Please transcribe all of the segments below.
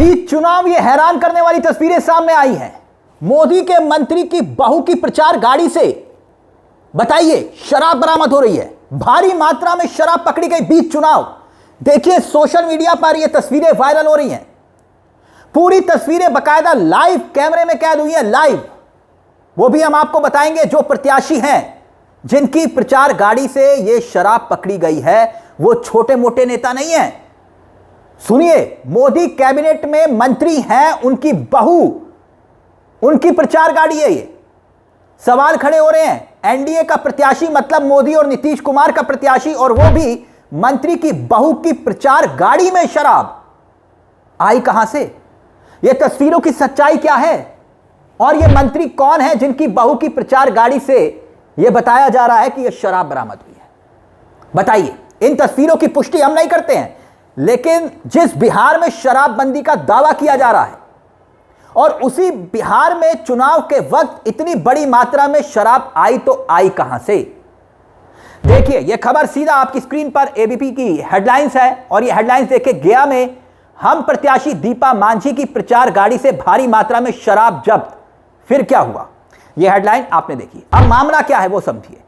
बीच चुनाव ये हैरान करने वाली तस्वीरें सामने आई हैं। मोदी के मंत्री की बहू की प्रचार गाड़ी से बताइए शराब बरामद हो रही है। भारी मात्रा में शराब पकड़ी गई बीच चुनाव। देखिए सोशल मीडिया पर ये तस्वीरें वायरल हो रही हैं। पूरी तस्वीरें बकायदा लाइव कैमरे में कैद हुई हैं, लाइव। वो भी हम आपको बताएंगे जो प्रत्याशी हैं जिनकी प्रचार गाड़ी से ये शराब पकड़ी गई है, वो छोटे मोटे नेता नहीं है। सुनिए, मोदी कैबिनेट में मंत्री हैं, उनकी बहू, उनकी प्रचार गाड़ी है ये। सवाल खड़े हो रहे हैं, एनडीए का प्रत्याशी मतलब मोदी और नीतीश कुमार का प्रत्याशी, और वो भी मंत्री की बहू की प्रचार गाड़ी में शराब आई कहां से? ये तस्वीरों की सच्चाई क्या है और ये मंत्री कौन है जिनकी बहू की प्रचार गाड़ी से ये बताया जा रहा है कि ये शराब बरामद हुई है? बताइए। इन तस्वीरों की पुष्टि हम नहीं करते हैं, लेकिन जिस बिहार में शराबबंदी का दावा किया जा रहा है और उसी बिहार में चुनाव के वक्त इतनी बड़ी मात्रा में शराब आई, तो आई कहां से? देखिए यह खबर सीधा आपकी स्क्रीन पर एबीपी की हेडलाइंस है, और यह हेडलाइंस देखिए, गया में हम प्रत्याशी दीपा मांझी की प्रचार गाड़ी से भारी मात्रा में शराब जब्त, फिर क्या हुआ? यह हेडलाइन आपने देखी। अब मामला क्या है वो समझिए।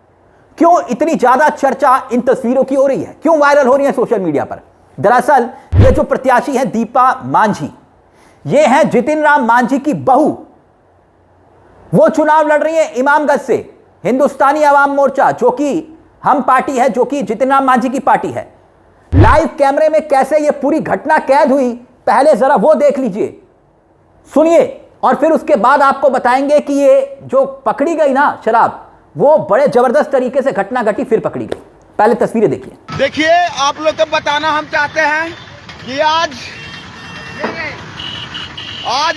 क्यों इतनी ज्यादा चर्चा इन तस्वीरों की हो रही है, क्यों वायरल हो रही है सोशल मीडिया पर? दरअसल ये जो प्रत्याशी है दीपा मांझी, ये है जितिन राम मांझी की बहू। वो चुनाव लड़ रही है इमामगंज से, हिंदुस्तानी आवाम मोर्चा, जो कि हम पार्टी है, जो कि जितिन राम मांझी की पार्टी है। लाइव कैमरे में कैसे ये पूरी घटना कैद हुई, पहले जरा वो देख लीजिए, सुनिए, और फिर उसके बाद आपको बताएंगे कि ये जो पकड़ी गई ना शराब, वो बड़े जबरदस्त तरीके से घटना घटी, फिर पकड़ी गई। पहले तस्वीरें देखिए। देखिए, आप लोग को बताना हम चाहते हैं कि आज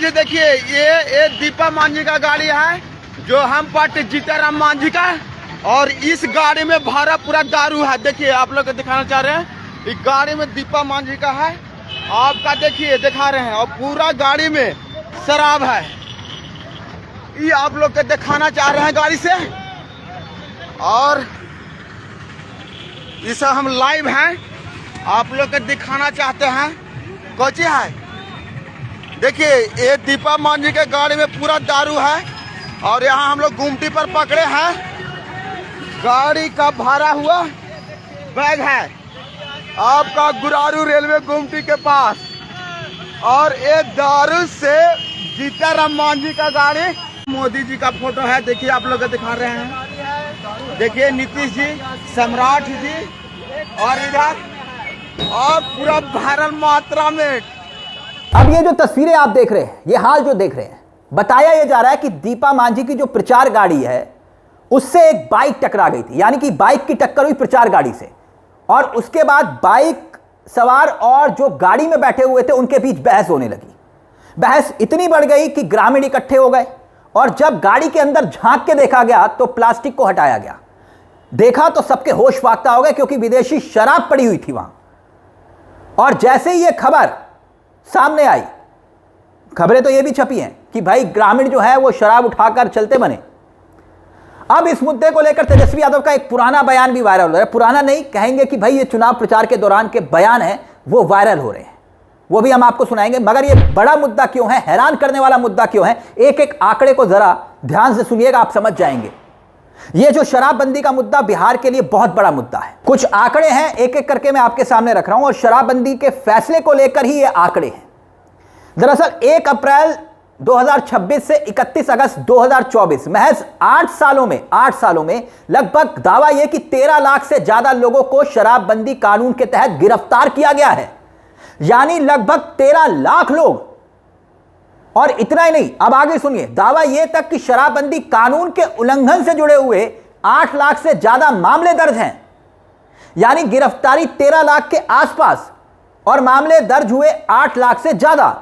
देखिए ये दीपा मांझी का गाड़ी है, जो हम पार्टी जितिन राम मांझी का, और इस गाड़ी में भरा पूरा दारू है। देखिए, आप लोग को दिखाना चाह रहे हैं, इस गाड़ी में दीपा मांझी का है, आपका देखिए दिखा रहे हैं, और पूरा गाड़ी में शराब है। ये आप लोग को दिखाना चाह रहे हैं गाड़ी से, और इसे हम लाइव हैं, आप लोग को दिखाना चाहते हैं। कोची है, देखिए ये दीपा मांझी के गाड़ी में पूरा दारू है, और यहाँ हम लोग गुमटी पर पकड़े हैं। गाड़ी का भरा हुआ बैग है आपका गुरारू रेलवे गुमटी के पास, और ये दारू से जितिन राम मांझी का गाड़ी। मोदी जी का फोटो है, देखिए आप लोग को दिखा रहे हैं। देखिए नीतीश जी, सम्राट जी, और इधर और पूरा भारत मात्रा में। अब ये जो तस्वीरें आप देख रहे हैं, ये हाल जो देख रहे हैं, बताया ये जा रहा है कि दीपा मांझी की जो प्रचार गाड़ी है उससे एक बाइक टकरा गई थी, यानी कि बाइक की टक्कर हुई प्रचार गाड़ी से, और उसके बाद बाइक सवार और जो गाड़ी में बैठे हुए थे उनके बीच बहस होने लगी। बहस इतनी बढ़ गई कि ग्रामीण इकट्ठे हो गए, और जब गाड़ी के अंदर झांक के देखा गया तो प्लास्टिक को हटाया गया। देखा तो सबके होश फाख्ता हो गए, क्योंकि विदेशी शराब पड़ी हुई थी वहां। और जैसे ही यह खबर सामने आई, खबरें तो यह भी छपी हैं कि भाई ग्रामीण जो है वो शराब उठाकर चलते बने। अब इस मुद्दे को लेकर तेजस्वी यादव का एक पुराना बयान भी वायरल हो रहा है। पुराना नहीं कहेंगे कि भाई ये चुनाव प्रचार के दौरान के बयान हैं, वो वायरल हो रहे हैं, वो भी हम आपको सुनाएंगे। मगर ये बड़ा मुद्दा क्यों है, हैरान करने वाला मुद्दा क्यों है, एक एक आंकड़े को जरा ध्यान से सुनिएगा, आप समझ जाएंगे। ये जो शराबबंदी का मुद्दा बिहार के लिए बहुत बड़ा मुद्दा है। कुछ आंकड़े हैं, एक एक करके मैं आपके सामने रख रहा हूं, और शराबबंदी के फैसले को लेकर ही ये आंकड़े हैं। दरअसल 1 अप्रैल 2026 से 31 अगस्त 2024, महज 8 सालों में लगभग दावा यह कि 13 लाख से ज्यादा लोगों को शराबबंदी कानून के तहत गिरफ्तार किया गया है, यानी लगभग 13 लाख लोग। और इतना ही नहीं, अब आगे सुनिए, दावा यह तक कि शराबबंदी कानून के उल्लंघन से जुड़े हुए 8 लाख से ज्यादा मामले दर्ज हैं, यानी गिरफ्तारी 13 लाख के आसपास और मामले दर्ज हुए 8 लाख से ज्यादा।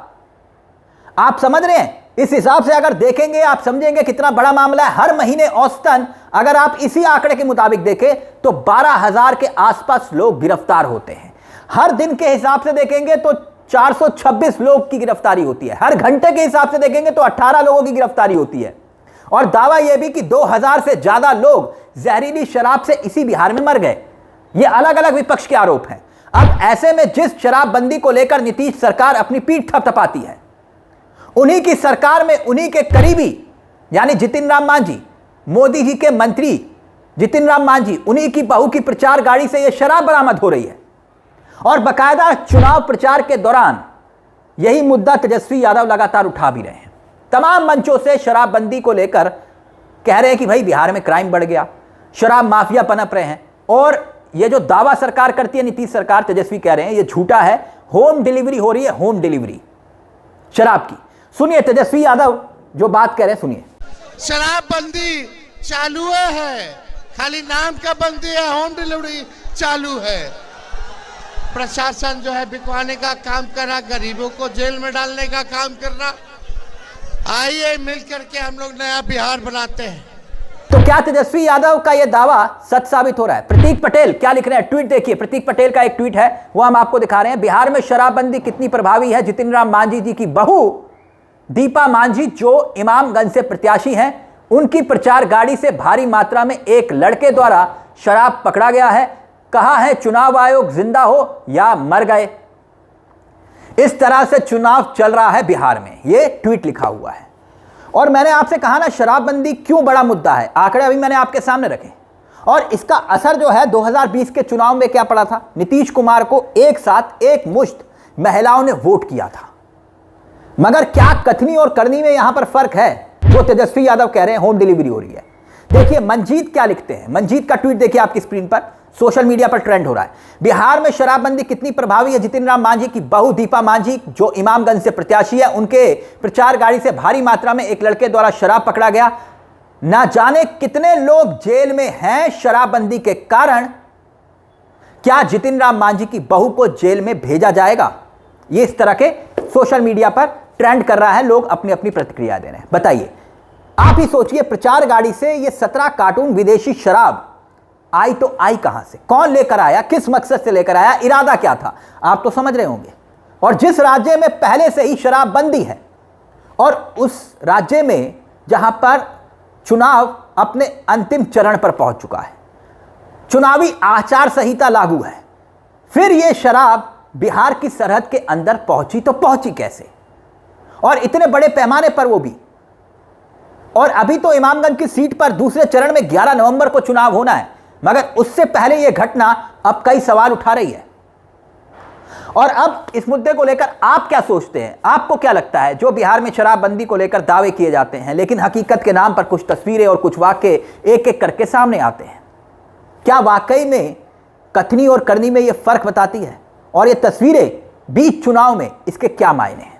आप समझ रहे हैं? इस हिसाब से अगर देखेंगे आप समझेंगे कितना बड़ा मामला है। हर महीने औसतन अगर आप इसी आंकड़े के मुताबिक देखें तो 12,000 के आसपास लोग गिरफ्तार होते हैं। हर दिन के हिसाब से देखेंगे तो 426 लोग की गिरफ्तारी होती है। हर घंटे के हिसाब से देखेंगे तो 18 लोगों की गिरफ्तारी होती है। और दावा यह भी कि 2000 से ज्यादा लोग जहरीली शराब से इसी बिहार में मर गए। ये अलग अलग विपक्ष के आरोप हैं। अब ऐसे में जिस शराबबंदी को लेकर नीतीश सरकार अपनी पीठ थपथपाती है, उन्हीं की सरकार में उन्हीं के करीबी यानी जितिन राम मांझी, मोदी जी के मंत्री जितिन राम मांझी, उन्हीं की बहू की प्रचार गाड़ी से यह शराब बरामद हो रही है। और बाकायदा चुनाव प्रचार के दौरान यही मुद्दा तेजस्वी यादव लगातार उठा भी रहे हैं। तमाम मंचों से शराबबंदी को लेकर कह रहे हैं कि भाई बिहार में क्राइम बढ़ गया, शराब माफिया पनप रहे हैं। और ये जो दावा सरकार करती है नीतीश सरकार, तेजस्वी कह रहे हैं ये झूठा है, होम डिलीवरी हो रही है, होम डिलीवरी शराब की। सुनिए तेजस्वी यादव जो बात कह रहे हैं, सुनिए। शराबबंदी चालू है, खाली नाम का बंदी है, होम डिलीवरी चालू है। प्रशासन जो है बिकवाने का काम कर रहा, गरीबों को जेल में डालने का काम कर रहा। आइए मिलकर के हम लोग नया बिहार बनाते हैं। तो क्या तेजस्वी यादव का यह दावा सच साबित हो रहा है? प्रतीक पटेल क्या लिख रहे हैं, ट्वीट देखिए। प्रतीक पटेल का एक ट्वीट है, वो हम आपको दिखा रहे हैं। बिहार में शराबबंदी कितनी प्रभावी है, जितिन राम मांझी जी की बहू दीपा मांझी जो इमामगंज से प्रत्याशी हैं, उनकी प्रचार गाड़ी से भारी मात्रा में एक लड़के द्वारा शराब पकड़ा गया है। कहा है चुनाव आयोग जिंदा हो या मर गए। इस तरह से चुनाव चल रहा है बिहार में, यह ट्वीट लिखा हुआ है। और मैंने आपसे कहा ना शराबबंदी क्यों बड़ा मुद्दा है, आंकड़े अभी मैंने आपके सामने रखे। और इसका असर जो है 2020 के चुनाव में क्या पड़ा था, नीतीश कुमार को एक साथ एक मुश्त महिलाओं ने वोट किया था। मगर क्या कथनी और करनी में यहां पर फर्क है? जो तेजस्वी यादव कह रहे हैं होम डिलीवरी हो रही है। देखिए मंजीत क्या लिखते हैं, मंजीत का ट्वीट देखिए आपकी स्क्रीन पर, सोशल मीडिया पर ट्रेंड हो रहा है। बिहार में शराबबंदी कितनी प्रभावी है, जितिन राम मांझी की बहू दीपा मांझी जो इमामगंज से प्रत्याशी है, उनके प्रचार गाड़ी से भारी मात्रा में एक लड़के द्वारा शराब पकड़ा गया। ना जाने कितने लोग जेल में हैं शराबबंदी के कारण। क्या जितिन राम मांझी की बहू को जेल में भेजा जाएगा? ये इस तरह के सोशल मीडिया पर ट्रेंड कर रहा है, लोग अपनी अपनी प्रतिक्रिया दे रहे हैं। बताइए, आप ही सोचिए, प्रचार गाड़ी से ये 17 कार्टून विदेशी शराब आई तो आई कहां से, कौन लेकर आया, किस मकसद से लेकर आया, इरादा क्या था, आप तो समझ रहे होंगे। और जिस राज्य में पहले से ही शराबबंदी है और उस राज्य में जहां पर चुनाव अपने अंतिम चरण पर पहुंच चुका है, चुनावी आचार संहिता लागू है, फिर यह शराब बिहार की सरहद के अंदर पहुंची तो पहुंची कैसे, और इतने बड़े पैमाने पर वो भी। और अभी तो इमामगंज की सीट पर दूसरे चरण में 11 नवंबर को चुनाव होना है, मगर उससे पहले यह घटना अब कई सवाल उठा रही है। और अब इस मुद्दे को लेकर आप क्या सोचते हैं, आपको क्या लगता है? जो बिहार में शराबबंदी को लेकर दावे किए जाते हैं, लेकिन हकीकत के नाम पर कुछ तस्वीरें और कुछ वाक्य एक एक करके सामने आते हैं, क्या वाकई में कथनी और करनी में यह फर्क बताती है? और ये तस्वीरें बीच चुनाव में इसके क्या मायने हैं?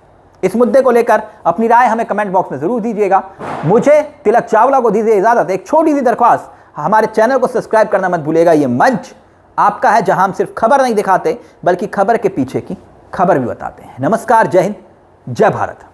इस मुद्दे को लेकर अपनी राय हमें कमेंट बॉक्स में जरूर दीजिएगा। मुझे तिलक चावला को दीजिए इजाजत। एक छोटी सी दरख्वास्त, हमारे चैनल को सब्सक्राइब करना मत भूलिएगा। ये मंच आपका है जहां हम सिर्फ खबर नहीं दिखाते बल्कि खबर के पीछे की खबर भी बताते हैं। नमस्कार, जय हिंद, जय भारत।